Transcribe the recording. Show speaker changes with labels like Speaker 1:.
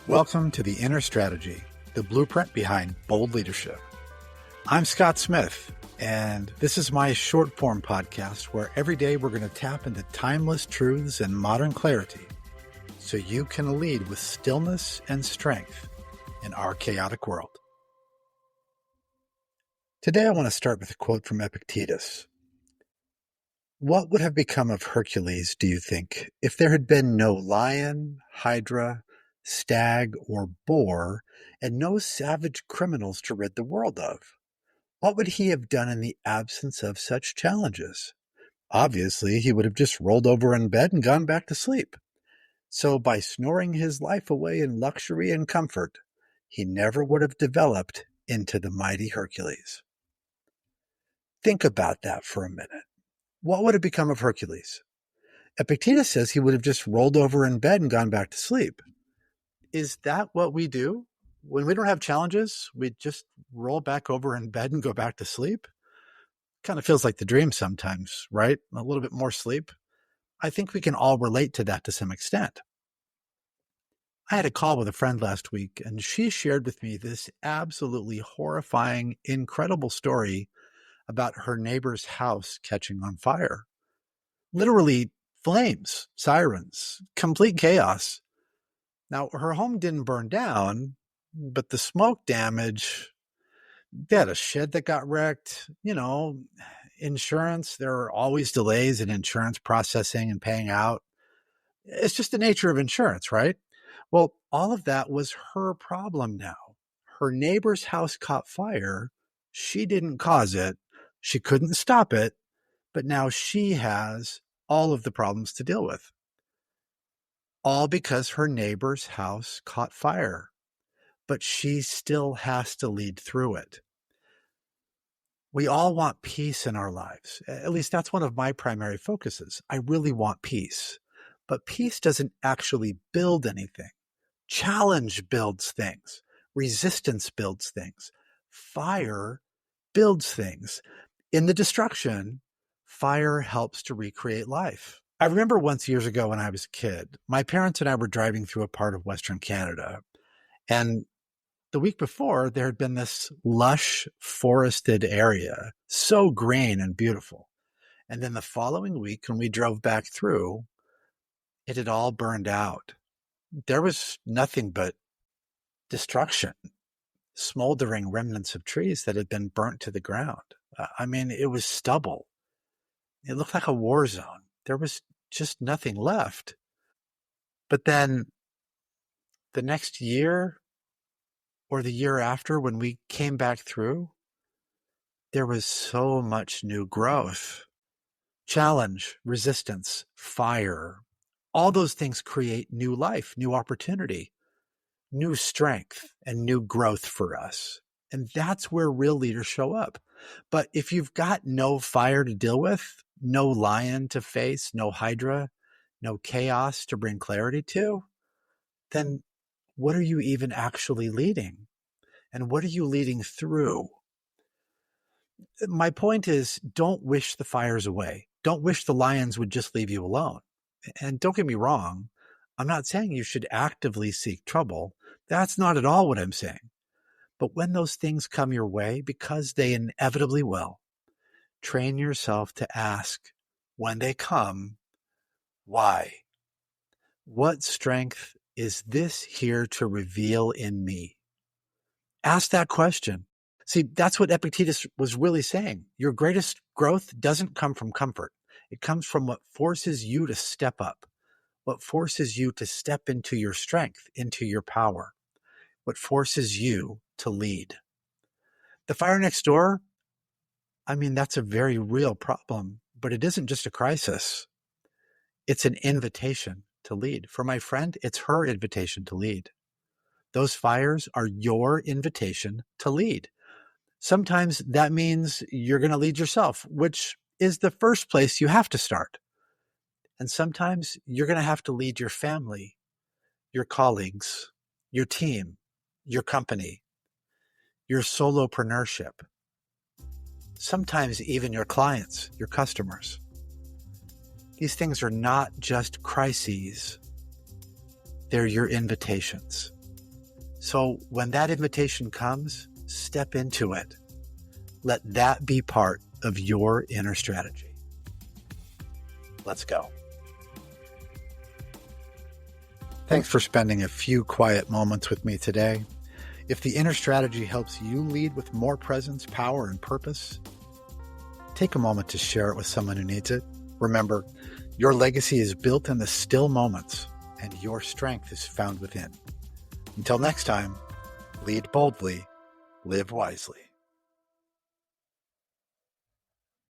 Speaker 1: Welcome to The Inner Strategy, the blueprint behind bold leadership. I'm Scott Smith, and this is my short-form podcast where every day we're going to tap into timeless truths and modern clarity so you can lead with stillness and strength in our chaotic world. Today I want to start with a quote from Epictetus. What would have become of Hercules, do you think, if there had been no lion, hydra, stag, or boar, and no savage criminals to rid the world of? What would he have done in the absence of such challenges? Obviously, he would have just rolled over in bed and gone back to sleep. So by snoring his life away in luxury and comfort, he never would have developed into the mighty Hercules. Think about that for a minute. What would have become of Hercules? Epictetus says he would have just rolled over in bed and gone back to sleep. Is that what we do? When we don't have challenges, we just roll back over in bed and go back to sleep? Kind of feels like the dream sometimes, right? A little bit more sleep. I think we can all relate to that to some extent. I had a call with a friend last week, and she shared with me this absolutely horrifying, incredible story about her neighbor's house catching on fire. Literally flames, sirens, complete chaos. Now, her home didn't burn down, but the smoke damage, they had a shed that got wrecked, insurance. There are always delays in insurance processing and paying out. It's just the nature of insurance, right? Well, all of that was her problem now. Her neighbor's house caught fire. She didn't cause it. She couldn't stop it, but now she has all of the problems to deal with. All because her neighbor's house caught fire, but she still has to lead through it. We all want peace in our lives. At least that's one of my primary focuses. I really want peace, but peace doesn't actually build anything. Challenge builds things. Resistance builds things. Fire builds things. In the destruction, fire helps to recreate life. I remember once years ago when I was a kid, my parents and I were driving through a part of Western Canada. And the week before, there had been this lush forested area, so green and beautiful. And then the following week, when we drove back through, it had all burned out. There was nothing but destruction, smoldering remnants of trees that had been burnt to the ground. It was stubble. It looked like a war zone. There was just nothing left. But then the next year or the year after, when we came back through, there was so much new growth. Challenge, resistance, fire, all those things create new life, new opportunity, new strength, and new growth for us. And that's where real leaders show up. But if you've got no fire to deal with, no lion to face, no hydra, no chaos to bring clarity to, then what are you even actually leading? And what are you leading through? My point is, don't wish the fires away. Don't wish the lions would just leave you alone. And don't get me wrong, I'm not saying you should actively seek trouble. That's not at all what I'm saying. But when those things come your way, because they inevitably will, train yourself to ask, when they come, why? What strength is this here to reveal in me? Ask that question. See, that's what Epictetus was really saying. Your greatest growth doesn't come from comfort. It comes from what forces you to step up, what forces you to step into your strength, into your power, what forces you to lead. The fire next door, that's a very real problem, but it isn't just a crisis. It's an invitation to lead. For my friend, it's her invitation to lead. Those fires are your invitation to lead. Sometimes that means you're going to lead yourself, which is the first place you have to start. And sometimes you're going to have to lead your family, your colleagues, your team, your company, your solopreneurship. Sometimes even your clients, your customers. These things are not just crises. They're your invitations. So when that invitation comes, step into it. Let that be part of your inner strategy. Let's go. Thanks for spending a few quiet moments with me today. If the inner strategy helps you lead with more presence, power, and purpose, take a moment to share it with someone who needs it. Remember, your legacy is built in the still moments, and your strength is found within. Until next time, lead boldly, live wisely.